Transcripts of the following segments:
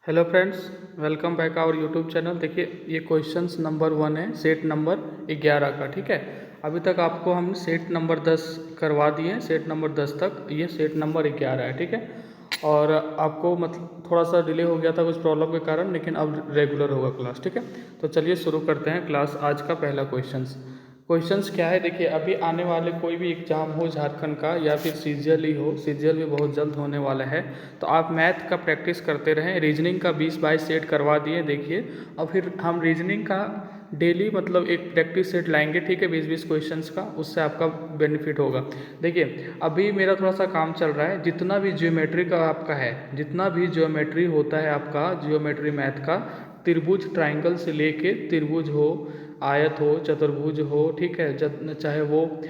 Hello friends, welcome back our YouTube channel. देखिए, ये questions number 1 है, सेट नंबर 11 का। ठीक है, अभी तक आपको हम सेट नंबर 10 करवा दिए हैं, सेट नंबर 10 तक। ये सेट नंबर 11 है। ठीक है, और आपको मतलब थोड़ा सा डिले हो गया था कुछ प्रॉब्लम के कारण, लेकिन अब रेगुलर होगा क्लास। ठीक है, तो चलिए शुरू करते हैं क्लास। आज का पहला क्वेश्चंस क्या है। देखिए, अभी आने वाले कोई भी एग्जाम हो झारखंड का या फिर सीजीएल ही हो, सीजीएल भी बहुत जल्द होने वाला है, तो आप मैथ का प्रैक्टिस करते रहें। रीजनिंग का 20-22 सेट करवा दिए देखिए, और फिर हम रीजनिंग का डेली मतलब एक प्रैक्टिस सेट लाएंगे। ठीक है, 20-20 क्वेश्चंस का, उससे आपका बेनिफिट होगा। देखिए, अभी मेरा थोड़ा सा काम चल रहा है, जितना भी ज्योमेट्री का आपका है, जितना भी ज्योमेट्री होता है आपका, ज्योमेट्री मैथ का, त्रिभुज ट्राइंगल से लेके त्रिभुज हो, आयत हो, चतुर्भुज हो, ठीक है, चाहे वो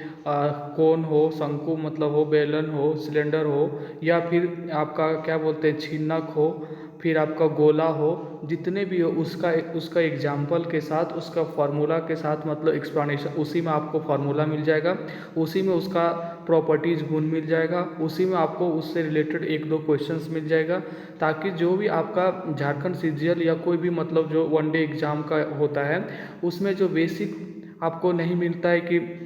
कोन हो, शंकु मतलब हो, बेलन हो, सिलेंडर हो, या फिर आपका क्या बोलते हैं छिन्नक हो, फिर आपका गोला हो, जितने भी हो उसका उसका एग्जाम्पल के साथ, उसका फार्मूला के साथ, मतलब एक्सप्लेनेशन, उसी में आपको फार्मूला मिल जाएगा, उसी में उसका प्रॉपर्टीज गुण मिल जाएगा, उसी में आपको उससे रिलेटेड 1-2 क्वेश्चंस मिल जाएगा, ताकि जो भी आपका झारखंड सीजीएल या कोई भी मतलब जो वनडे एग्जाम का होता है, उसमें जो बेसिक आपको नहीं मिलता है कि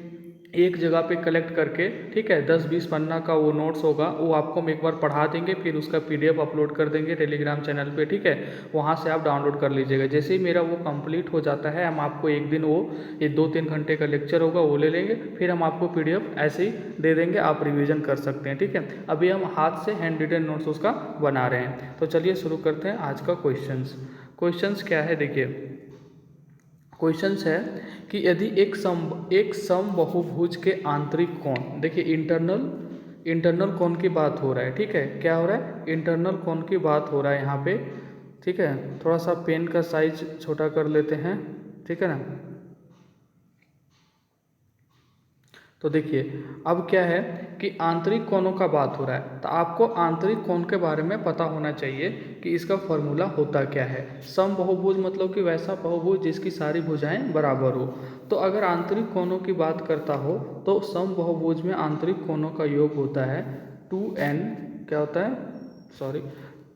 एक जगह पे कलेक्ट करके, ठीक है, 10-20 पन्ना का वो नोट्स होगा, वो आपको हम एक बार पढ़ा देंगे, फिर उसका पीडीएफ अपलोड कर देंगे टेलीग्राम चैनल पे। ठीक है, वहाँ से आप डाउनलोड कर लीजिएगा। जैसे ही मेरा वो कंप्लीट हो जाता है, हम आपको एक दिन वो ये 2-3 घंटे का लेक्चर होगा, वो ले लेंगे, फिर हम आपको पीडीएफ ऐसे ही दे देंगे, आप रिविजन कर सकते हैं। ठीक है, अभी हम हाथ से हैंड रिटन नोट्स उसका बना रहे हैं। तो चलिए शुरू करते हैं आज का क्वेश्चंस क्या है। देखिए, क्वेश्चंस है कि यदि एक समबाहुभुज के आंतरिक कोण, देखिए इंटरनल कोण की बात हो रहा है। ठीक है, क्या हो रहा है, इंटरनल कोण की बात हो रहा है यहाँ पे। ठीक है, थोड़ा सा पेन का साइज छोटा कर लेते हैं। ठीक है ना, तो देखिए अब क्या है कि आंतरिक कोणों का बात हो रहा है, तो आपको आंतरिक कोण के बारे में पता होना चाहिए कि इसका फॉर्मूला होता क्या है। समबाहुभुज मतलब कि वैसा बहुभुज जिसकी सारी भुजाएं बराबर हो। तो अगर आंतरिक कोणों की बात करता हो, तो समबाहुभुज में आंतरिक कोणों का योग होता है 2n, क्या होता है, sorry,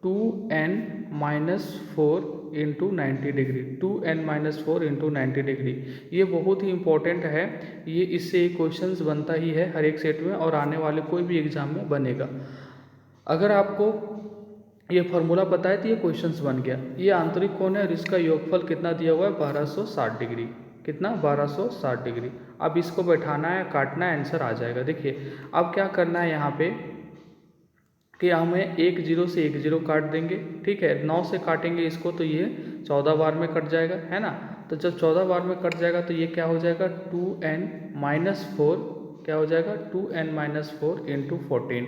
2n-4 into 90 degree, 2n-4 into 90 degree. ये बहुत ही इंपॉर्टेंट है, ये इससे क्वेश्चंस बनता ही है हर एक सेट में, और आने वाले कोई भी एग्जाम में बनेगा। अगर आपको ये फॉर्मूला पता है तो ये क्वेश्चंस बन गया। ये आंतरिक कोण है और इसका योगफल कितना दिया हुआ है, 1260 डिग्री। कितना, 1260 डिग्री। अब इसको बैठाना है, काटना है, आंसर आ जाएगा। देखिए अब क्या करना है यहाँ पे कि हमें 1 0 से 1 0 काट देंगे। ठीक है, 9 से काटेंगे इसको तो ये 14 बार में कट जाएगा, है ना। तो जब 14 बार में कट जाएगा तो ये क्या हो जाएगा, 2n-4, क्या हो जाएगा, 2n-4 इंटू 14।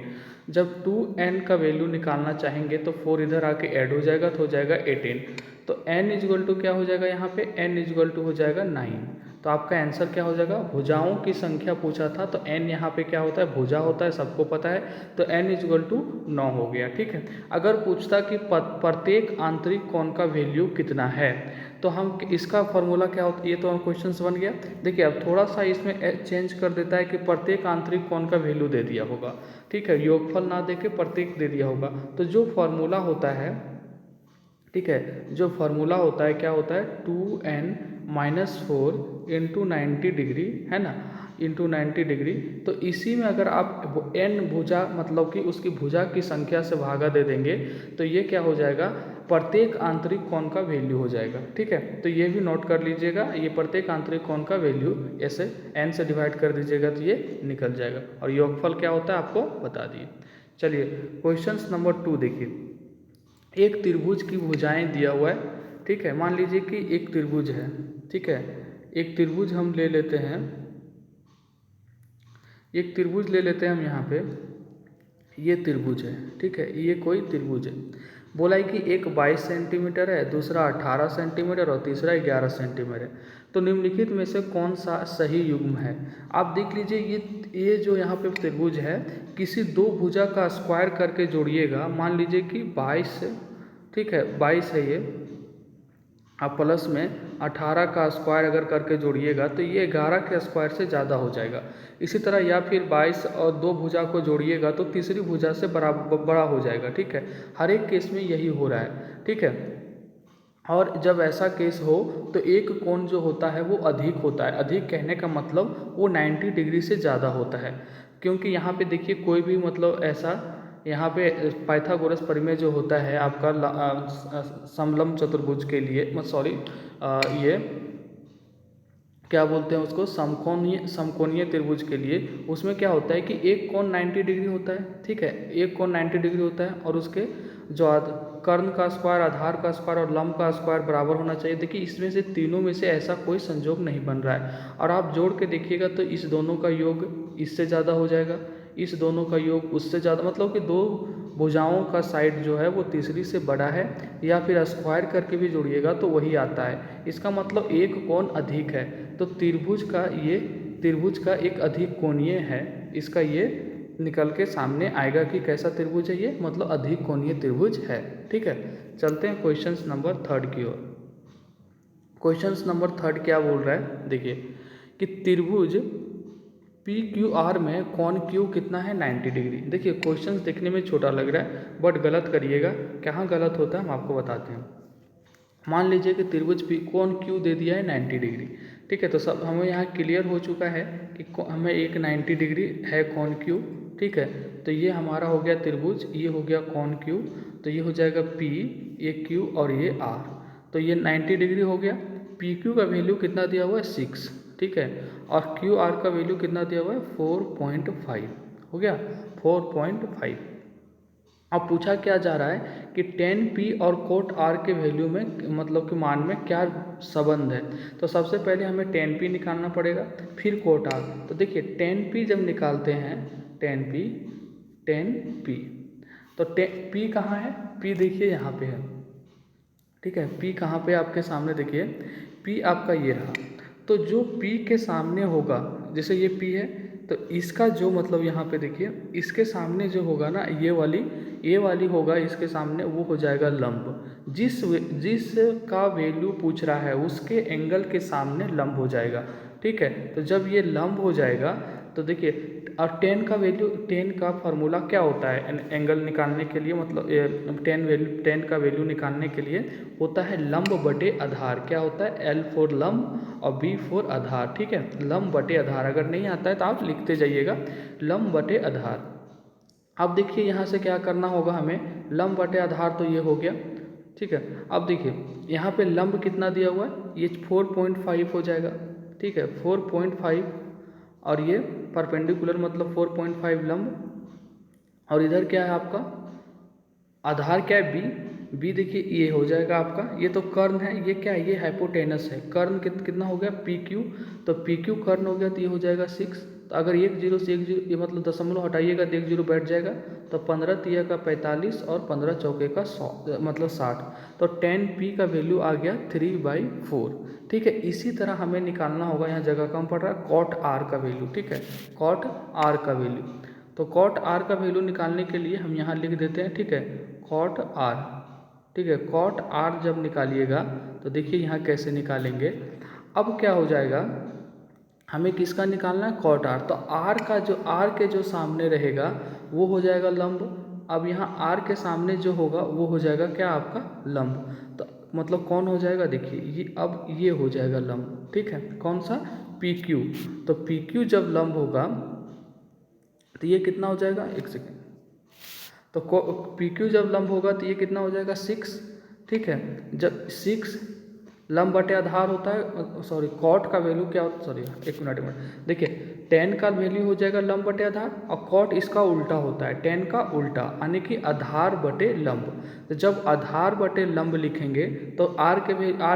जब 2n का वैल्यू निकालना चाहेंगे तो 4 इधर आके ऐड हो जाएगा, तो हो जाएगा 18। तो n इजगल टू क्या हो जाएगा, यहाँ पे n इजगल टू हो जाएगा 9। तो आपका आंसर क्या हो जाएगा, भुजाओं की संख्या पूछा था तो n यहाँ पे क्या होता है, भुजा होता है, सबको पता है, तो n इजगल टू 9 हो गया। ठीक है, अगर पूछता कि प्रत्येक आंतरिक कोण का वैल्यू कितना है, तो हम इसका फॉर्मूला क्या होता है, ये तो क्वेश्चन बन गया। देखिए अब थोड़ा सा इसमें चेंज कर देता है कि प्रत्येक आंतरिक कोण का वैल्यू दे दिया होगा। ठीक है, योगफल ना दे के प्रत्येक दे दिया होगा, तो जो फॉर्मूला होता है, ठीक है, जो फॉर्मूला होता है क्या होता है, 2n-4 इंटू 90 डिग्री, है ना, इंटू 90 डिग्री। तो इसी में अगर आप n भुजा मतलब कि उसकी भुजा की संख्या से भागा दे देंगे, तो ये क्या हो जाएगा, प्रत्येक आंतरिक कोण का वैल्यू हो जाएगा। ठीक है, तो ये भी नोट कर लीजिएगा, ये प्रत्येक आंतरिक कोण का वैल्यू ऐसे n से डिवाइड कर दीजिएगा तो ये निकल जाएगा, और योगफल क्या होता है आपको बता दिए। चलिए क्वेश्चन नंबर 2 देखिए, एक त्रिभुज की भुजाएं दिया हुआ है। ठीक है, मान लीजिए कि एक त्रिभुज है। ठीक है, एक त्रिभुज हम ले लेते हैं, एक त्रिभुज ले लेते हैं हम यहाँ पे, ये त्रिभुज है। ठीक है, ये कोई त्रिभुज है। बोला है कि एक 22 सेंटीमीटर है, दूसरा 18 सेंटीमीटर और तीसरा 11 सेंटीमीटर है। तो निम्नलिखित में से कौन सा सही युग्म है। आप देख लीजिए, ये जो यहाँ पे त्रिभुज है, किसी दो भुजा का स्क्वायर करके जोड़िएगा। मान लीजिए कि 22, ठीक है 22 है ये, आप प्लस में 18 का स्क्वायर अगर करके जोड़िएगा तो ये 11 के स्क्वायर से ज़्यादा हो जाएगा। इसी तरह या फिर 22 और दो भुजा को जोड़िएगा तो तीसरी भुजा से बड़ा हो जाएगा। ठीक है, हर एक केस में यही हो रहा है। ठीक है, और जब ऐसा केस हो तो एक कोण जो होता है वो अधिक होता है। अधिक कहने का मतलब वो 90 डिग्री से ज़्यादा होता है, क्योंकि यहाँ पे देखिए कोई भी मतलब ऐसा यहाँ पे पाइथागोरस प्रमेय जो होता है आपका समलंब चतुर्भुज के लिए, सॉरी ये क्या बोलते हैं उसको, समकोणीय त्रिभुज के लिए, उसमें क्या होता है कि एक कोण 90 डिग्री होता है। ठीक है, एक कोण 90 डिग्री होता है और उसके जो कर्ण का स्क्वायर, आधार का स्क्वायर और लंब का स्क्वायर बराबर होना चाहिए। देखिए इसमें से तीनों में से ऐसा कोई संयोग नहीं बन रहा है, और आप जोड़ के देखिएगा तो इस दोनों का योग इससे ज़्यादा हो जाएगा, इस दोनों का योग उससे ज़्यादा, मतलब कि दो भुजाओं का साइड जो है वो तीसरी से बड़ा है, या फिर स्क्वायर करके भी जोड़िएगा तो वही आता है। इसका मतलब एक कोण अधिक है, तो त्रिभुज का एक अधिक कोणीय है, इसका ये निकल के सामने आएगा कि कैसा त्रिभुज है ये, मतलब अधिक कोणीय त्रिभुज है। ठीक है, चलते हैं क्वेश्चन नंबर 3 की ओर। क्वेश्चन नंबर 3 क्या बोल रहा है, देखिए कि त्रिभुज PQR में कोण Q कितना है, 90 डिग्री। देखिए क्वेश्चन देखने में छोटा लग रहा है बट गलत करिएगा, कहाँ गलत होता है हम आपको बताते हैं। मान लीजिए कि त्रिभुज कोण Q दे दिया है 90 डिग्री। ठीक है, तो सब हमें यहाँ क्लियर हो चुका है कि हमें एक 90 डिग्री है कोण Q। ठीक है, तो ये हमारा हो गया त्रिभुज, ये हो गया कोण Q, तो ये हो जाएगा P, ये Q और ये R, तो ये 90 डिग्री हो गया। PQ का वैल्यू कितना दिया हुआ है, 6। ठीक है, और QR का वैल्यू कितना दिया हुआ है, 4.5 हो गया, 4.5। अब पूछा क्या जा रहा है कि tan P और cot R के वैल्यू में, मतलब कि मान में क्या संबंध है। तो सबसे पहले हमें tan P निकालना पड़ेगा, फिर cot R। तो देखिए tan P जब निकालते हैं, tan P तो P कहाँ है, P देखिए यहाँ पे है। ठीक है, P कहाँ पे आपके सामने, देखिए P आपका ये रहा, तो जो P के सामने होगा, जैसे ये P है तो इसका जो मतलब यहाँ पे देखिए इसके सामने जो होगा ना, ये वाली होगा इसके सामने, वो हो जाएगा लंब। जिस का वैल्यू पूछ रहा है उसके एंगल के सामने लंब हो जाएगा। ठीक है, तो जब ये लंब हो जाएगा तो देखिए, और टेन का फार्मूला क्या होता है एंगल निकालने के लिए, मतलब टेन का वैल्यू निकालने के लिए होता है लंब बटे आधार। क्या होता है, L फॉर लंब और B फॉर आधार। ठीक है, लंब बटे आधार, अगर नहीं आता है तो आप लिखते जाइएगा लंब बटे आधार। अब देखिए यहाँ से क्या करना होगा हमें, लंब बटे आधार तो ये हो गया। ठीक है, अब देखिए यहाँ पे लंब कितना दिया हुआ है, ये 4.5 हो जाएगा। ठीक है, 4.5, और ये परपेंडिकुलर मतलब 4.5 लंब, और इधर क्या है आपका आधार, क्या है B देखिए ये हो जाएगा आपका, ये तो कर्ण है, ये क्या है, ये हाइपोटेनस है। कर्ण कितना हो गया, PQ, तो PQ कर्ण हो गया तो ये हो जाएगा 6। तो अगर 1 0 से 1 0, ये मतलब दशमलव हटाइएगा तो 1 0 बैठ जाएगा, तो 15 तिया का 45 और 15 चौके का 100 मतलब 60। तो tan P का वैल्यू आ गया 3/4। ठीक है, इसी तरह हमें निकालना होगा, यहाँ जगह कम पड़ रहा है, cot R का वैल्यू। ठीक है, cot R का वैल्यू, तो cot R का वैल्यू निकालने के लिए हम यहाँ लिख देते हैं। ठीक है, cot R। ठीक है, cot R जब निकालिएगा तो देखिए यहाँ कैसे निकालेंगे। अब क्या हो जाएगा, हमें किसका निकालना है, cot R, तो R के जो सामने रहेगा वो हो जाएगा लंब। अब यहाँ R के सामने जो होगा वो हो जाएगा क्या, आपका लंब। तो मतलब कौन हो जाएगा, देखिए ये अब ये हो जाएगा लंब। ठीक है, कौन सा, PQ। तो PQ जब लंब होगा तो ये कितना हो जाएगा, एक सेकेंड, तो PQ जब लंब होगा तो ये कितना हो जाएगा, 6। ठीक है, जब 6 लंब बटे आधार होता है, सॉरी कॉट का वैल्यू क्या होता है, सॉरी एक मिनट देखिए, टेन का वैल्यू हो जाएगा लंब बटे आधार, और कॉट इसका उल्टा होता है, टेन का उल्टा, यानी कि आधार बटे लंब। तो जब आधार बटे लंब लिखेंगे तो आर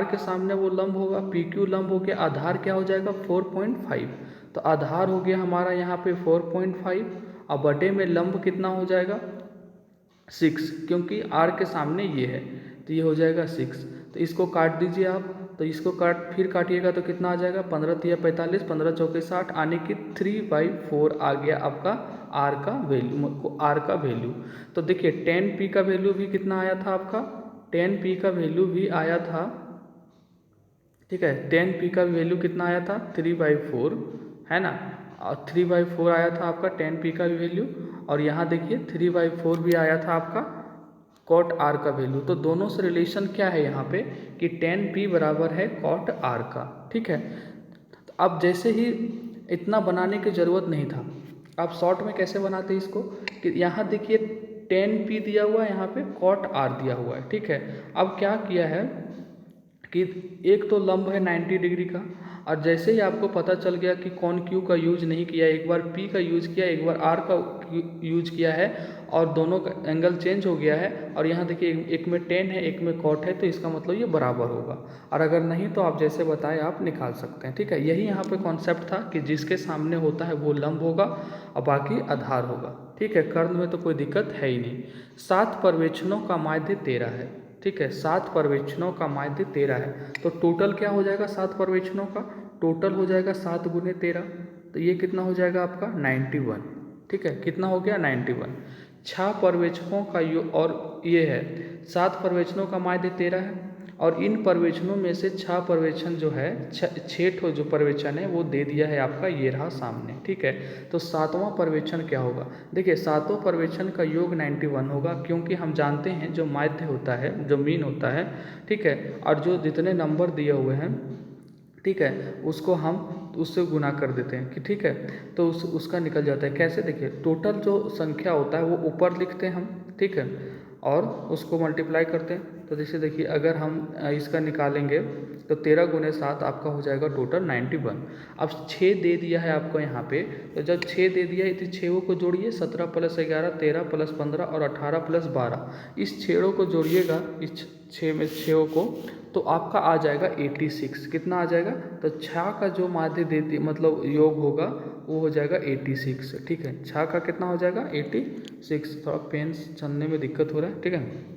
के सामने वो लंब होगा, PQ लंब हो गया, आधार क्या हो जाएगा 4.5। तो आधार हो गया हमारा यहाँ पे 4.5, और बटे में लंब कितना हो जाएगा 6, क्योंकि R के सामने ये है, तो ये हो जाएगा 6। तो इसको काट दीजिए आप, तो इसको फिर काटिएगा तो कितना आ जाएगा, 15 तिया 45, 15 चौके 60, आने की 3/4 आ गया आपका R का वैल्यू। तो देखिए tan P का वैल्यू भी कितना आया था आपका, tan P का वैल्यू भी आया था ठीक है। 10p का वैल्यू कितना आया था 3/4 है ना, और 3/4 आया था आपका 10p का वैल्यू, और यहाँ देखिए 3/4 भी आया था आपका कॉट आर का वैल्यू। तो दोनों से रिलेशन क्या है यहाँ पे कि 10p बराबर है कॉट आर का। ठीक है। तो अब जैसे ही इतना बनाने की ज़रूरत नहीं था, आप शॉर्ट में कैसे बनाते इसको कि यहाँ देखिए 10p दिया हुआ है, यहाँ पे कॉट आर दिया हुआ है। ठीक है। अब क्या किया है कि एक तो लंब है 90 डिग्री का, और जैसे ही आपको पता चल गया कि कौन क्यू का यूज नहीं किया, एक बार पी का यूज किया, एक बार आर का यूज किया है, और दोनों का एंगल चेंज हो गया है, और यहाँ देखिए एक में 10 है एक में कॉट है, तो इसका मतलब ये बराबर होगा, और अगर नहीं तो आप जैसे बताए आप निकाल सकते हैं। ठीक है। यही यहाँ पे कॉन्सेप्ट था कि जिसके सामने होता है वो लंब होगा और बाकी आधार होगा। ठीक है। कर्ण में तो कोई दिक्कत है ही नहीं। 7 पर्यवेक्षणों का माध्य 13 है। ठीक है। 7 पर्यवेक्षणों का माध्य 13 है, तो टोटल क्या हो जाएगा 7 पर्यवेक्षणों का, टोटल हो जाएगा 7 गुने 13, तो ये कितना हो जाएगा आपका 91। ठीक है। कितना हो गया 91। 6 पर्यवेक्षकों का और ये है 7 पर्यवेक्षणों का माध्य 13 है, और इन पर्यवेक्षणों में से 6 पर्यवेक्षण जो है 6 ठो जो पर्यवेक्षण है वो दे दिया है आपका, ये रहा सामने। ठीक है। तो 7वां पर्यवेक्षण क्या होगा, देखिए 7वां पर्यवेक्षण का योग 91 होगा, क्योंकि हम जानते हैं जो माध्य होता है, जो मीन होता है, ठीक है, और जो जितने नंबर दिए हुए हैं, ठीक है, उसको हम उससे गुना कर देते हैं कि ठीक है, तो उसका निकल जाता है। कैसे, देखिए टोटल जो संख्या होता है वो ऊपर लिखते हैं हम, ठीक है, और उसको मल्टीप्लाई करते हैं। तो जैसे देखिए अगर हम इसका निकालेंगे तो 13 गुने 7 आपका हो जाएगा टोटल 91। अब 6 दे दिया है आपको यहाँ पे, तो जब 6 दे दिया है तो 6 को जोड़िए, 17 + 11 13 + 15 और 18 + 12, इस 6 को जोड़िएगा, इस 6 में 6 को, तो आपका आ जाएगा 86। कितना आ जाएगा, तो 6 का जो माध्य देती मतलब योग होगा वो हो जाएगा 86। ठीक है। 6 का कितना हो जाएगा 86। थोड़ा पेन चलने में दिक्कत हो रहा है। ठीक है।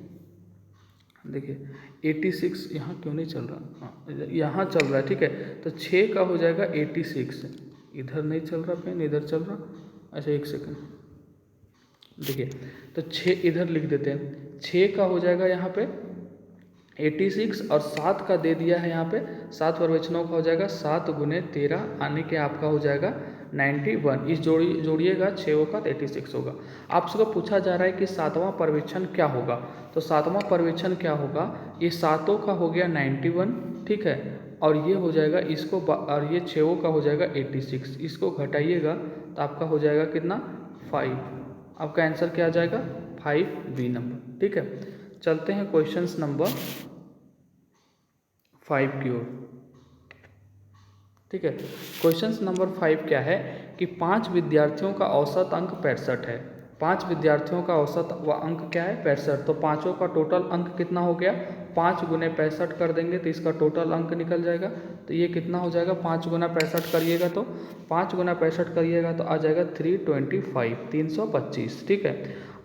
देखिए 86 यहाँ क्यों नहीं चल रहा, हाँ यहाँ चल रहा है। ठीक है। तो 6 का हो जाएगा 86, इधर नहीं चल रहा पेन, इधर चल रहा। अच्छा एक सेकंड, देखिए तो 6 इधर लिख देते हैं, 6 का हो जाएगा यहाँ पे 86, और 7 का दे दिया है यहाँ पे, 7 पर्यवेक्षणों का हो जाएगा 7 गुने 13 आने के आपका हो जाएगा 91। इस जोड़िएगा 6 का तो 86 होगा। आपसे पूछा जा रहा है कि 7वां पर्यवेक्षण क्या होगा, तो 7वां पर्यवेक्षण क्या होगा, ये 7 का हो गया 91, ठीक है, और ये हो जाएगा इसको, और ये 6 का हो जाएगा 86, इसको घटाइएगा तो आपका हो जाएगा कितना 5। आपका आंसर क्या आ जाएगा 5B नंबर। ठीक है। चलते हैं क्वेश्चन नंबर 5 की ओर। ठीक है। क्वेश्चन नंबर 5 क्या है कि 5 विद्यार्थियों का औसत अंक 65 है। 5 विद्यार्थियों का औसत अंक क्या है 65, तो पाँचों का टोटल अंक कितना हो गया, 5 गुने 65 कर देंगे तो इसका टोटल अंक निकल जाएगा। तो ये कितना हो जाएगा, 5 गुना 65 करिएगा तो 5 गुना 65 करिएगा तो आ जाएगा 325, 325। ठीक है।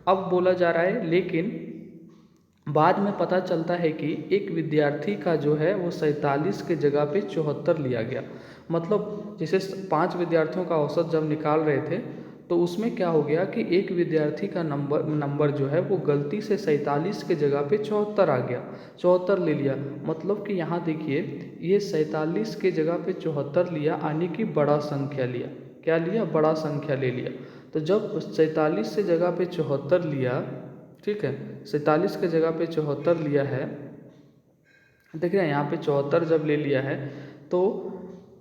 अब बोला जा रहा है लेकिन बाद में पता चलता है कि एक विद्यार्थी का जो है वो 47 के जगह पे 74 लिया गया। मतलब जैसे 5 विद्यार्थियों का औसत जब निकाल रहे थे तो उसमें क्या हो गया कि एक विद्यार्थी का नंबर जो है वो गलती से 47 के जगह पे 74 आ गया, 74 ले लिया। मतलब कि यहाँ देखिए ये 47 के जगह पे 74 लिया, यानी कि बड़ा संख्या लिया। क्या लिया, बड़ा संख्या ले लिया। तो जब 47 से जगह पे 74 लिया, ठीक है, 47 के जगह पे 74 लिया है, देख रहे हैं यहाँ पे 74 जब ले लिया है तो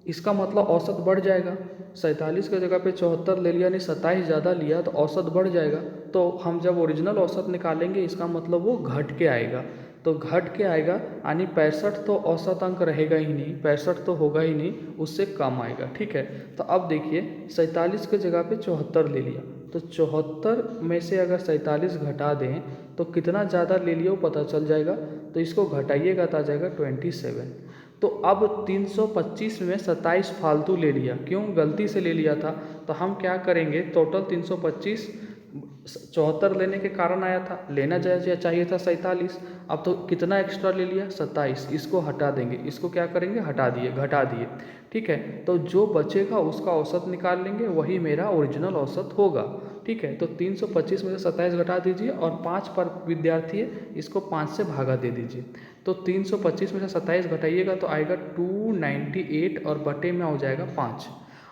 इसका मतलब औसत बढ़ जाएगा। 47 के जगह पे 74 ले लिया, यानी 27 ज़्यादा लिया तो औसत बढ़ जाएगा। तो हम जब ओरिजिनल औसत निकालेंगे इसका मतलब वो घट के आएगा, तो घट के आएगा यानी 65 तो औसत अंक रहेगा ही नहीं, 65 तो होगा ही नहीं, उससे कम आएगा। ठीक है। तो अब देखिए 47 के जगह पे 74 ले लिया, तो 74 में से अगर 47 घटा दें तो कितना ज़्यादा ले लिया वो पता चल जाएगा। तो इसको घटाइएगा तो आ जाएगा 27। तो अब 325 में 27 फालतू ले लिया, क्यों, गलती से ले लिया था। तो हम क्या करेंगे, टोटल 325 74 लेने के कारण आया था, लेना चाहिए था 47। अब तो कितना एक्स्ट्रा ले लिया 27, इसको हटा देंगे, इसको क्या करेंगे हटा दिए, घटा दिए। ठीक है। तो जो बचेगा उसका औसत निकाल लेंगे, वही मेरा ओरिजिनल औसत होगा। ठीक है। तो 325 में से 27 घटा दीजिए और 5 पर विद्यार्थी है, इसको 5 से भागा दे दीजिए। तो 325 में से 27 घटाइएगा तो आएगा 298 और बटे में हो जाएगा 5,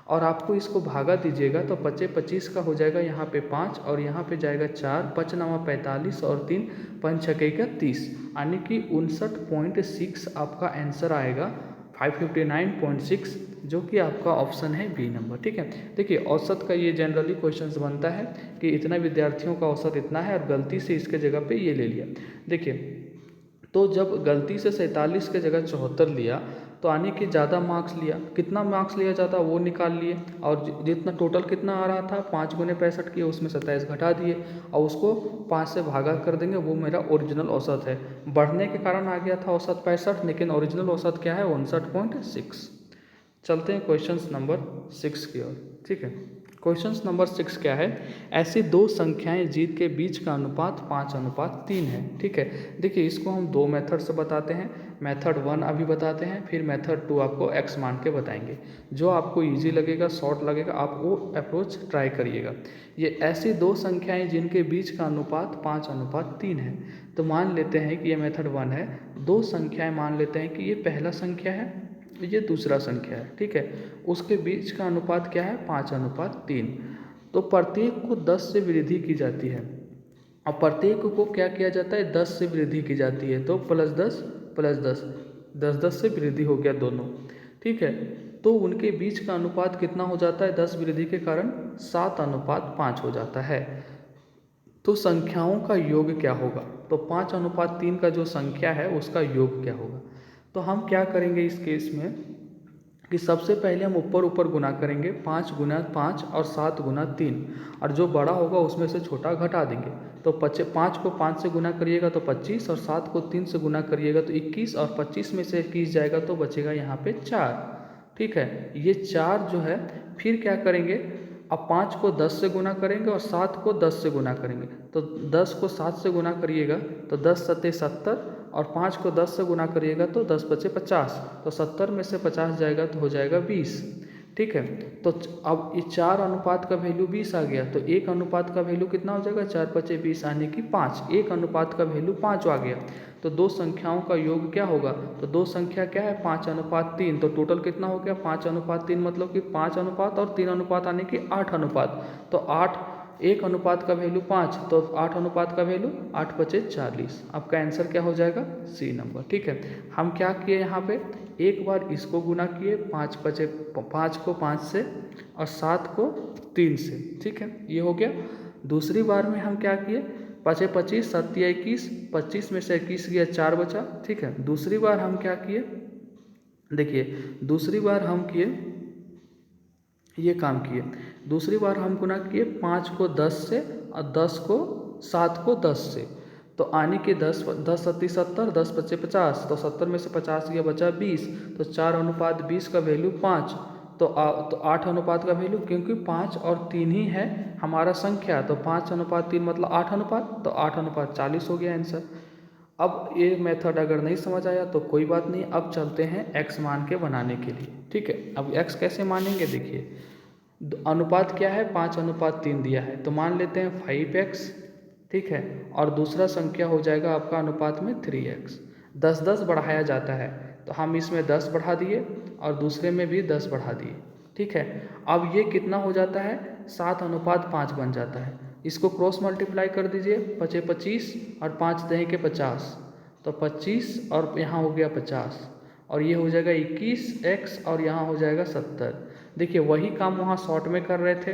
और आपको इसको भागा दीजिएगा तो 25 का हो जाएगा यहाँ पे 5 और यहाँ पे जाएगा 4, 5 9 45 और 3 5 6 का 30, यानी कि 59.6 आपका आंसर आएगा, 559.6, जो कि आपका ऑप्शन है बी नंबर। ठीक है। देखिए औसत का ये जनरली क्वेश्चंस बनता है कि इतना विद्यार्थियों का औसत इतना है और गलती से इसके जगह पे ये ले लिया। देखिए तो जब गलती से 47 के जगह 74 लिया तो आने के ज़्यादा मार्क्स लिया, कितना मार्क्स लिया जाता वो निकाल लिए, और जितना टोटल कितना आ रहा था 5 गुने 65 किए, उसमें 27 घटा दिए और उसको 5 से भागा कर देंगे, वो मेरा ओरिजिनल औसत है। बढ़ने के कारण आ गया था औसत 65, लेकिन ओरिजिनल औसत क्या है 59.6। चलते हैं क्वेश्चन नंबर 6 की ओर। ठीक है। क्वेश्चन नंबर 6 क्या है, ऐसी दो संख्याएं जीत के बीच का अनुपात 5:3 है। ठीक है। देखिए इसको हम दो मेथड से बताते हैं, मेथड 1 अभी बताते हैं, फिर मेथड 2 आपको एक्स मान के बताएंगे। जो आपको इजी लगेगा, शॉर्ट लगेगा, आप वो अप्रोच ट्राई करिएगा। ये ऐसी दो संख्याएं जिनके बीच का अनुपात 5:3 है। तो मान लेते हैं कि ये मेथड 1 है, दो संख्याएं मान लेते हैं कि ये पहला संख्या है, ये दूसरा संख्या है। ठीक है। उसके बीच का अनुपात क्या है 5:3। तो प्रत्येक को 10 से वृद्धि की जाती है और प्रत्येक को क्या किया जाता है 10 से वृद्धि की जाती है, तो +10 +10, 10 से वृद्धि हो गया दोनों। ठीक है। तो उनके बीच का अनुपात कितना हो जाता है 10 वृद्धि के कारण 7:5 हो जाता है। तो संख्याओं का योग क्या होगा, तो 5:3 का जो संख्या है उसका योग क्या होगा। तो हम क्या करेंगे इस केस में कि सबसे पहले हम ऊपर ऊपर गुना करेंगे, 5 × 5 और 7 × 3, और जो बड़ा होगा उसमें से छोटा घटा देंगे। तो 5 को 5 से गुना करिएगा तो 25, और 7 को 3 से गुना करिएगा तो 21, और 25 में से 21 जाएगा तो बचेगा यहाँ पे 4। ठीक है। ये 4 जो है, फिर क्या करेंगे, अब 5 को 10 से गुना करेंगे और 7 को 10 से गुना करेंगे। तो 10 को 7 से गुना करिएगा तो 10 7 70, और 5 को 10 से गुना करिएगा तो 10 बचे 50, तो 70 में से 50 जाएगा तो हो जाएगा 20। ठीक है। तो अब ये 4 अनुपात का वैल्यू 20 आ गया, तो 1 अनुपात का वैल्यू कितना हो जाएगा 4 5 20, आने की 5, 1 अनुपात का वैल्यू 5 आ गया। तो दो संख्याओं का योग क्या होगा, तो दो संख्या क्या है 5:3, तो टोटल कितना हो गया 5:3, मतलब कि 5 अनुपात और 3 अनुपात आने की 8 अनुपात। तो 8, 1 अनुपात का वैल्यू 5, तो 8 अनुपात का वैल्यू 8 5 40। आपका आंसर क्या हो जाएगा सी नंबर। ठीक है। हम क्या किए यहाँ पे, एक बार इसको गुना किए 5 को 5 से और 7 को 3 से। ठीक है, ये हो गया। दूसरी बार में हम क्या किए, 5 25 7 21, 25 में से 21 गया 4 बचा। ठीक है। दूसरी बार हम क्या किए, देखिए दूसरी बार हम किए ये काम किए, दूसरी बार हम गुना किए 5 को 10 से और 7 को 10 से। तो आने के 10 10 7 70, 10 5 50, तो 70 में से 50 गया बचा 20, तो 4:20 का वैल्यू 5, तो 8 अनुपात का वैल्यू, क्योंकि 5 और 3 ही है हमारा संख्या, तो 5:3 मतलब 8 अनुपात, तो 8:40 हो गया आंसर। अब ये मेथड अगर नहीं समझ आया तो कोई बात नहीं, अब चलते हैं एक्स मान के बनाने के लिए। ठीक है। अब एक्स कैसे मानेंगे, देखिए अनुपात क्या है 5:3 दिया है, तो मान लेते हैं 5x। ठीक है। और दूसरा संख्या हो जाएगा आपका अनुपात में 3x। 10 बढ़ाया जाता है, तो हम इसमें 10 बढ़ा दिए और दूसरे में भी 10 बढ़ा दिए। ठीक है। अब ये कितना हो जाता है 7:5 बन जाता है। इसको क्रॉस मल्टीप्लाई कर दीजिए, 5 25 और 5 दहें के 50, तो 25 और यहाँ हो गया 50, और ये हो जाएगा 21x, और यहाँ हो जाएगा 70। देखिए वही काम वहाँ शॉर्ट में कर रहे थे।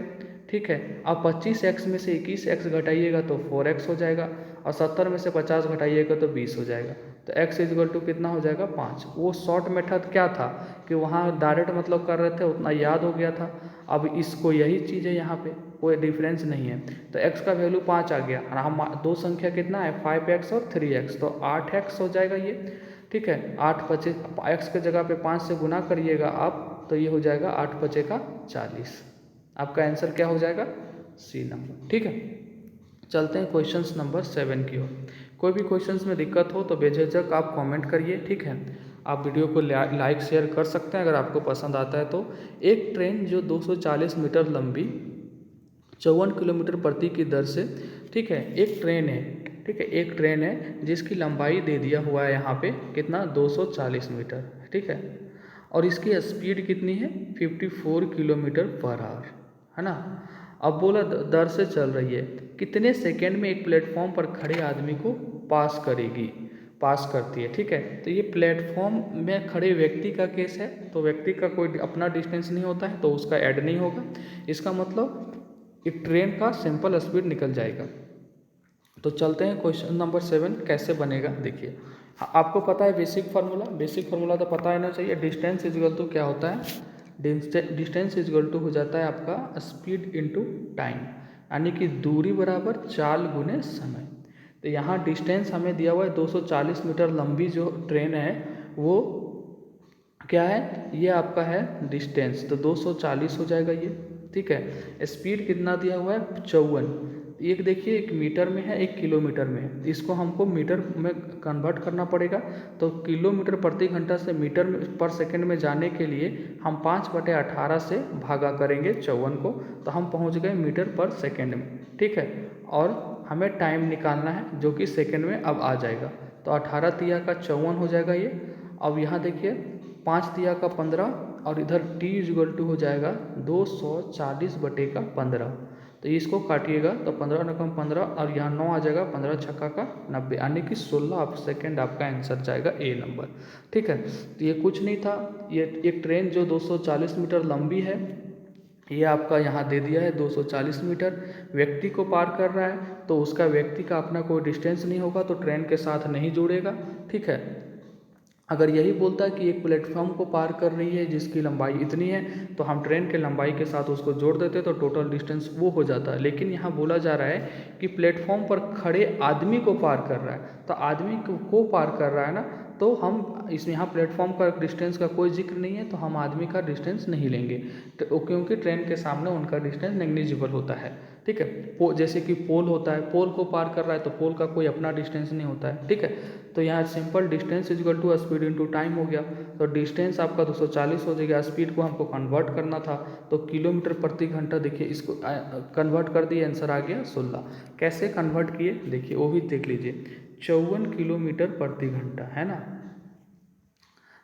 ठीक है। अब 25x में से 21x घटाइएगा तो 4x हो जाएगा, और 70 में से 50 घटाइएगा तो 20 हो जाएगा। तो x = कितना हो जाएगा 5। वो शॉर्ट मेथड क्या था कि वहाँ डायरेक्ट मतलब कर रहे थे, उतना याद हो गया था। अब इसको यही चीज़ है, यहाँ पे कोई डिफरेंस नहीं है, तो x का वैल्यू 5 आ गया, और हम दो संख्या कितना है 5x और 3x, तो 8x हो जाएगा ये। ठीक है। 8 5 x के जगह पे 5 से गुना करिएगा आप, तो ये हो जाएगा 8 5 40। आपका आंसर क्या हो जाएगा सी नंबर। ठीक है। चलते हैं क्वेश्चंस नंबर 7 की ओर। कोई भी क्वेश्चंस में दिक्कत हो तो बेझिझक आप कमेंट करिए। ठीक है। आप वीडियो को लाइक शेयर कर सकते हैं अगर आपको पसंद आता है तो। एक ट्रेन जो 240 मीटर लंबी 54 किलोमीटर प्रति की दर से, ठीक है, एक ट्रेन है, ठीक है, एक ट्रेन है जिसकी लंबाई दे दिया हुआ है यहाँ पे कितना 240 मीटर, ठीक है, और इसकी स्पीड कितनी है 54 किलोमीटर पर आवर, है ना। अब बोला दर से चल रही है, कितने सेकेंड में एक प्लेटफॉर्म पर खड़े आदमी को पास करेगी, पास करती है, ठीक है। तो ये प्लेटफॉर्म में खड़े व्यक्ति का केस है, तो व्यक्ति का कोई अपना डिस्टेंस नहीं होता है तो उसका ऐड नहीं होगा। इसका मतलब एक ट्रेन का सिंपल स्पीड निकल जाएगा। तो चलते हैं क्वेश्चन नंबर 7 कैसे बनेगा। देखिए, आपको पता है बेसिक फार्मूला तो पता होना चाहिए। डिस्टेंस इज इक्वल टू क्या होता है, डिस्टेंस इज इक्वल टू हो जाता है आपका स्पीड इनटू टाइम, यानी कि दूरी बराबर चाल गुने समय। तो यहाँ डिस्टेंस हमें दिया हुआ है 240 मीटर लंबी जो ट्रेन है वो क्या है, ये आपका है डिस्टेंस, तो 240 हो जाएगा ये, ठीक है। स्पीड कितना दिया हुआ है 54, एक देखिए एक मीटर में है एक किलोमीटर में है, इसको हमको मीटर में कन्वर्ट करना पड़ेगा। तो किलोमीटर प्रति घंटा से मीटर पर सेकंड में जाने के लिए हम 5/18 से भागा करेंगे 54 को, तो हम पहुंच गए मीटर पर सेकंड में, ठीक है। और हमें टाइम निकालना है जो कि सेकंड में अब आ जाएगा, तो 18 तिया का 54 हो जाएगा ये। अब यहाँ देखिए 5 तिया का 15 और इधर t इक्वल टू हो जाएगा 240/15। तो इसको काटिएगा तो 15 नकम 15 और यहाँ 9 आ जाएगा, 15 छक्का का 90, यानी कि 16 सेकेंड आपका आंसर जाएगा ए नंबर, ठीक है। तो ये कुछ नहीं था, ये एक ट्रेन जो 240 मीटर लंबी है, ये आपका यहाँ दे दिया है 240 मीटर, व्यक्ति को पार कर रहा है तो उसका व्यक्ति का अपना कोई डिस्टेंस नहीं होगा तो ट्रेन के साथ नहीं जुड़ेगा, ठीक है। अगर यही बोलता है कि एक प्लेटफॉर्म को पार कर रही है जिसकी लंबाई इतनी है, तो हम ट्रेन के लंबाई के साथ उसको जोड़ देते तो टोटल डिस्टेंस वो हो जाता है। लेकिन यहाँ बोला जा रहा है कि प्लेटफॉर्म पर खड़े आदमी को पार कर रहा है, तो आदमी को पार कर रहा है ना, तो हम इसमें यहाँ प्लेटफॉर्म का डिस्टेंस का कोई जिक्र नहीं है, तो हम आदमी का डिस्टेंस नहीं लेंगे, तो क्योंकि ट्रेन के सामने उनका डिस्टेंस नेग्लिजिबल होता है, ठीक है। जैसे कि पोल होता है, पोल को पार कर रहा है तो पोल का कोई अपना डिस्टेंस नहीं होता है, ठीक है। तो यहाँ simple distance is equal to speed into time हो गया, तो डिस्टेंस आपका 240 हो जाएगा, स्पीड को हमको कन्वर्ट करना था तो किलोमीटर प्रति घंटा, देखिए इसको कन्वर्ट कर दिए, आंसर आ गया 16। कैसे कन्वर्ट किए देखिए वो भी देख लीजिए, 54 किलोमीटर प्रति घंटा, है ना।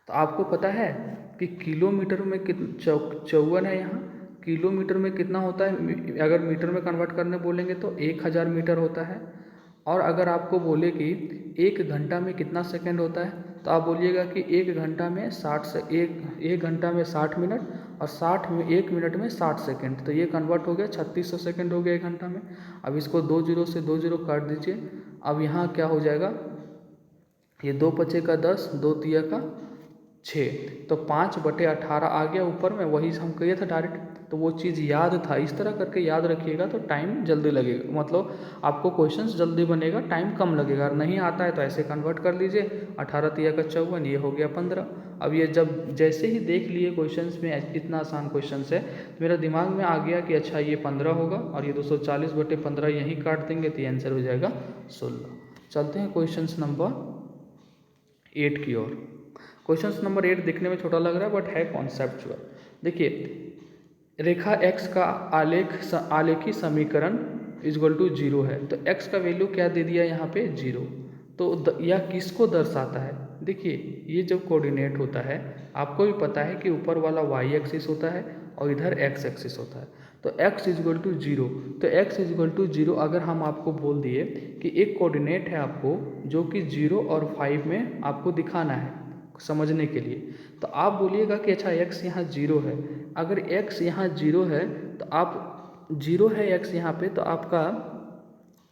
तो आपको पता है कि किलोमीटर में कितना 54 है, यहाँ किलोमीटर में कितना होता है, अगर मीटर में कन्वर्ट करने बोलेंगे तो 1000 मीटर होता है। और अगर आपको बोले कि एक घंटा में कितना सेकंड होता है, तो आप बोलिएगा कि एक घंटा में 60 से एक घंटा में 60 मिनट और 60 में 1 मिनट में 60 सेकंड, तो ये कन्वर्ट हो गया 3600 सेकंड हो गया एक घंटा में। अब इसको 2 जीरो से 2 जीरो काट दीजिए, अब यहाँ क्या हो जाएगा, ये 2 पचे का 10, 2 तिया का 6, तो 5/18 आ गया ऊपर में, वही हम किए थे डायरेक्ट, तो वो चीज़ याद था, इस तरह करके याद रखिएगा तो टाइम जल्दी लगेगा, मतलब आपको क्वेश्चंस जल्दी बनेगा, टाइम कम लगेगा। नहीं आता है तो ऐसे कन्वर्ट कर लीजिए, 18 तिया का 54, ये हो गया 15। अब ये जब जैसे ही देख लिए क्वेश्चंस में इतना आसान क्वेश्चन है, मेरा दिमाग में आ गया कि अच्छा ये 15 होगा और ये 240/15 यहीं काट देंगे तो ये आंसर हो जाएगा 16। चलते हैं क्वेश्चन नंबर 8 की ओर। क्वेश्चन नंबर 8 दिखने में छोटा लग रहा है बट है कॉन्सेप्चुअल। देखिए, रेखा x का आलेखी समीकरण इक्वल टू 0 है, तो x का वैल्यू क्या दे दिया यहाँ पे 0, तो यह किसको दर्शाता है। देखिए, ये जो कोऑर्डिनेट होता है आपको भी पता है कि ऊपर वाला y एक्सिस होता है और इधर x एक्सिस होता है, तो x इक्वल टू 0, तो x इक्वल टू 0 अगर हम आपको बोल दिए कि एक कोऑर्डिनेट है आपको जो कि 0 और 5 में आपको दिखाना है समझने के लिए, तो आप बोलिएगा कि अच्छा x यहाँ 0 है। अगर x यहाँ 0 है तो आप 0 है x यहाँ पे, तो आपका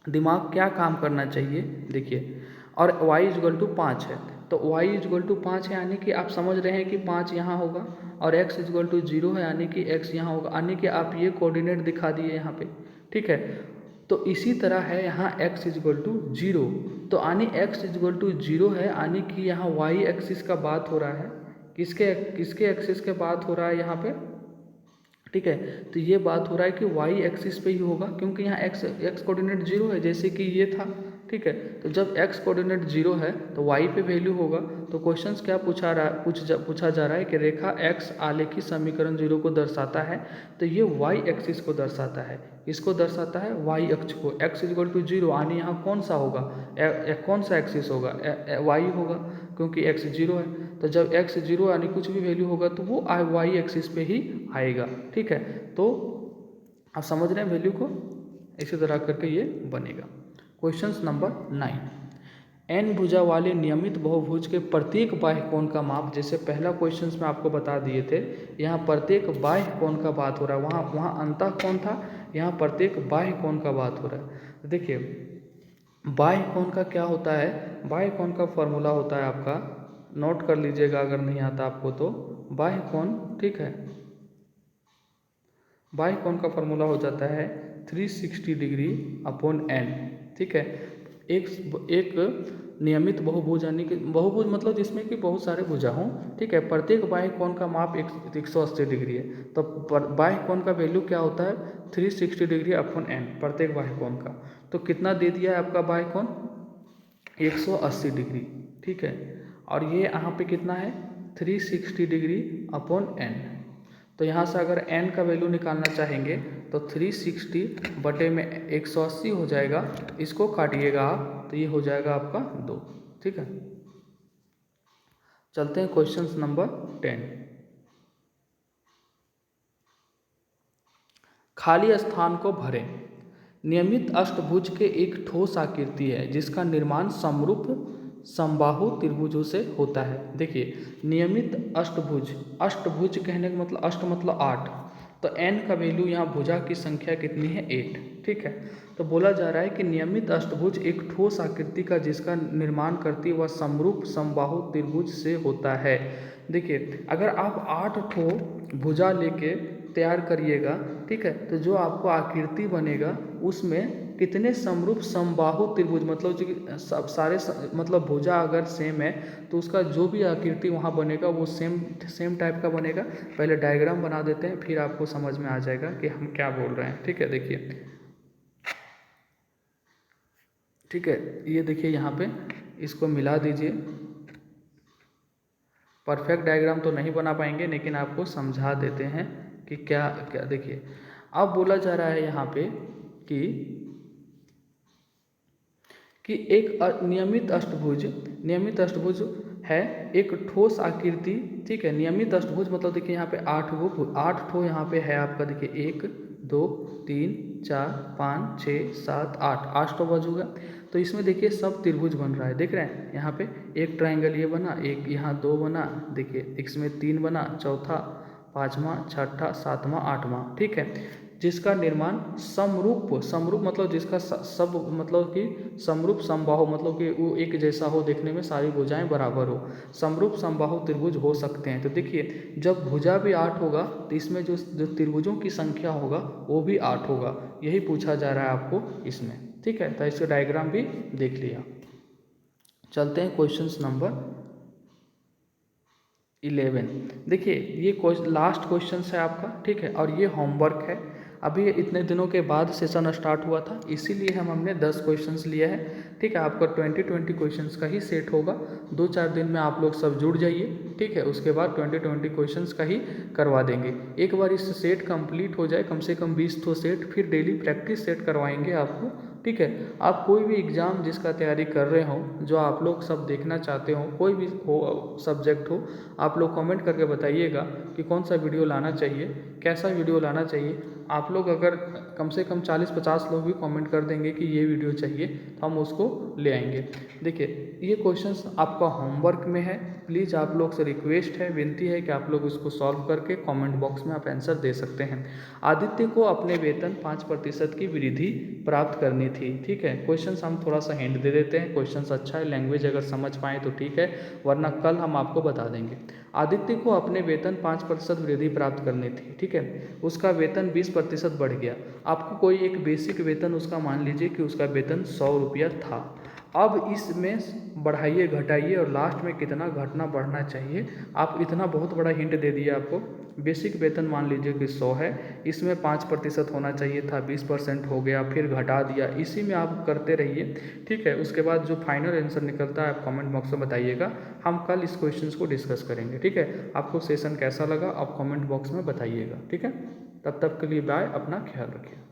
दिमाग क्या काम करना चाहिए देखिए, और y इक्वल टू 5 है, तो y इक्वल टू 5 है यानी कि आप समझ रहे हैं कि 5 यहाँ होगा, और x इक्वल टू 0 है यानी कि x यहाँ होगा, यानी कि आप ये कोऑर्डिनेट दिखा दिए यहाँ पे, ठीक है। तो इसी तरह है यहाँ x इक्वल टू 0, तो यानी x इक्वल टू 0 है यानी कि यहाँ y एक्सिस का बात हो रहा है, किसके एक्सिस के बात हो रहा है यहाँ पे, ठीक है। तो ये बात हो रहा है कि y एक्सिस पे ही होगा क्योंकि यहाँ x कोऑर्डिनेट 0 है जैसे कि ये था, ठीक है। तो जब x कोऑर्डिनेट 0 है तो y पे वैल्यू होगा। तो क्वेश्चन क्या पूछा जा रहा है कि रेखा x आलेखी समीकरण 0 को दर्शाता है। तो ये y एक्सिस को दर्शाता है। इसको दर्शाता है y अक्ष को। x इक्वल टू 0 यानी यहाँ कौन सा होगा, कौन सा एक्सिस होगा, y होगा, क्योंकि x 0 है। तो जब x 0 यानी कुछ भी वैल्यू होगा तो वो y एक्सिस पे ही आएगा, ठीक है। तो आप समझ रहे हैं वैल्यू को, इसी तरह करके ये बनेगा। क्वेश्चन नंबर 9, n भुजा वाले नियमित बहुभुज के प्रत्येक बाह्य कोण का माप, जैसे पहला क्वेश्चन में आपको बता दिए थे, यहाँ प्रत्येक बाह्य कोण का बात हो रहा है, वहाँ अंतः कोण था, यहाँ प्रत्येक बाह्य कोण का बात हो रहा है। देखिए बाह्य कोण का क्या होता है, बाह्य कोण का फॉर्मूला होता है आपका, नोट कर लीजिएगा अगर नहीं आता आपको तो। बाह्य कोण, ठीक है, बाह्य कोण का फॉर्मूला हो जाता है 360 डिग्री अपॉन n, ठीक है। एक नियमित बहुभुज यानी कि बहुभुज मतलब जिसमें कि बहुत सारे भुजा हों, ठीक है। प्रत्येक बाह्य कोण का माप 180 डिग्री है। तो बाह्य कोण का वैल्यू क्या होता है 360 डिग्री अपॉन n, प्रत्येक बाह्य कोण का। तो कितना दे दिया है आपका बाह्य कोण 180 डिग्री, ठीक है। और ये यहाँ पे कितना है 360 डिग्री अपॉन n। तो यहाँ से अगर n का वैल्यू निकालना चाहेंगे तो 360 बटे में 180 हो जाएगा, इसको काटिएगा आप तो ये हो जाएगा आपका 2, ठीक है। चलते हैं क्वेश्चन नंबर 10, खाली स्थान को भरें। नियमित अष्टभुज के एक ठोस आकृति है जिसका निर्माण समरूप समबाहु त्रिभुजों से होता है। देखिए नियमित अष्टभुज, अष्टभुज कहने का मतलब अष्ट मतलब 8, तो n का वैल्यू यहाँ भुजा की संख्या कितनी है 8, ठीक है। तो बोला जा रहा है कि नियमित अष्टभुज एक ठोस आकृति का जिसका निर्माण करती वह समरूप समबाहु त्रिभुज से होता है। देखिए अगर आप 8 ठो भुजा लेके तैयार करिएगा, ठीक है, तो जो आपको आकृति बनेगा उसमें कितने समरूप समबाहु त्रिभुज, मतलब जो सब सारे मतलब भुजा अगर सेम है तो उसका जो भी आकृति वहाँ बनेगा वो सेम टाइप का बनेगा। पहले डायग्राम बना देते हैं फिर आपको समझ में आ जाएगा कि हम क्या बोल रहे हैं, ठीक है। देखिए, ठीक है, ये देखिए यहाँ पे इसको मिला दीजिए। परफेक्ट डायग्राम तो नहीं बना पाएंगे लेकिन आपको समझा देते हैं कि क्या क्या। देखिए अब बोला जा रहा है यहाँ पे कि एक नियमित अष्टभुज है एक ठोस आकृति, ठीक है। नियमित अष्टभुज मतलब देखिए यहाँ पे 8 ठो यहाँ पे है आपका। देखिए 1 2 3 4 5 6 7 8 ठो भुज होगा। तो इसमें देखिए सब त्रिभुज बन रहा है, देख रहे हैं। यहाँ पे एक ट्रायंगल ये बना, एक यहाँ 2 बना, देखिए इसमें 3 बना, चौथा, पाँचवा, छठा, सातवां, आठवां, ठीक है। जिसका निर्माण समरूप मतलब जिसका सब मतलब कि समरूप समबाहु मतलब कि वो एक जैसा हो, देखने में सारी भुजाएं बराबर हो, समरूप समबाहु त्रिभुज हो सकते हैं। तो देखिए जब भुजा भी 8 होगा तो इसमें जो त्रिभुजों की संख्या होगा वो भी 8 होगा। यही पूछा जा रहा है आपको इसमें, ठीक है। तो इसका डायग्राम भी देख लिया। चलते हैं क्वेश्चन नंबर 11। देखिए ये लास्ट क्वेश्चन है आपका, ठीक है, और ये होमवर्क है। अभी इतने दिनों के बाद सेशन स्टार्ट हुआ था, इसीलिए हमने 10 क्वेश्चंस लिए हैं, ठीक है। आपका 20 क्वेश्चंस का ही सेट होगा। 2-4 दिन में आप लोग सब जुड़ जाइए, ठीक है। उसके बाद 20 क्वेश्चंस का ही करवा देंगे। एक बार इस सेट कंप्लीट हो जाए, कम से कम 20 तो सेट, फिर डेली प्रैक्टिस सेट करवाएंगे आपको, ठीक है। आप कोई भी एग्ज़ाम जिसका तैयारी कर रहे हो, जो आप लोग सब देखना चाहते हो, कोई भी हो सब्जेक्ट हो, आप लोग कमेंट करके बताइएगा कि कौन सा वीडियो लाना चाहिए, कैसा वीडियो लाना चाहिए। आप लोग अगर कम से कम 40-50 लोग भी कमेंट कर देंगे कि ये वीडियो चाहिए तो हम उसको ले आएंगे। देखिए ये क्वेश्चंस आपका होमवर्क में है, प्लीज़ आप लोग से रिक्वेस्ट है, विनती है कि आप लोग इसको सॉल्व करके कमेंट बॉक्स में आप आंसर दे सकते हैं। आदित्य को अपने वेतन 5% की वृद्धि प्राप्त करनी थी, ठीक है। क्वेश्चंस हम थोड़ा सा हिंट दे देते हैं। क्वेश्चंस अच्छा है, लैंग्वेज अगर समझ पाएँ तो ठीक है, वरना कल हम आपको बता देंगे। आदित्य को अपने वेतन 5% वृद्धि प्राप्त करनी थी, ठीक है। उसका वेतन 20% बढ़ गया। आपको कोई एक बेसिक वेतन उसका मान लीजिए कि उसका वेतन 100 रुपया था। अब इसमें बढ़ाइए घटाइए और लास्ट में कितना घटना बढ़ना चाहिए। आप इतना बहुत बड़ा हिंट दे दिया आपको। बेसिक वेतन मान लीजिए कि 100 है, इसमें 5% होना चाहिए था, 20% हो गया, फिर घटा दिया। इसी में आप करते रहिए, ठीक है। उसके बाद जो फाइनल आंसर निकलता है आप कमेंट बॉक्स में बताइएगा। हम कल इस क्वेश्चन को डिस्कस करेंगे, ठीक है। आपको सेशन कैसा लगा आप कमेंट बॉक्स में बताइएगा, ठीक है। तब तक के लिए बाय, अपना ख्याल रखिए।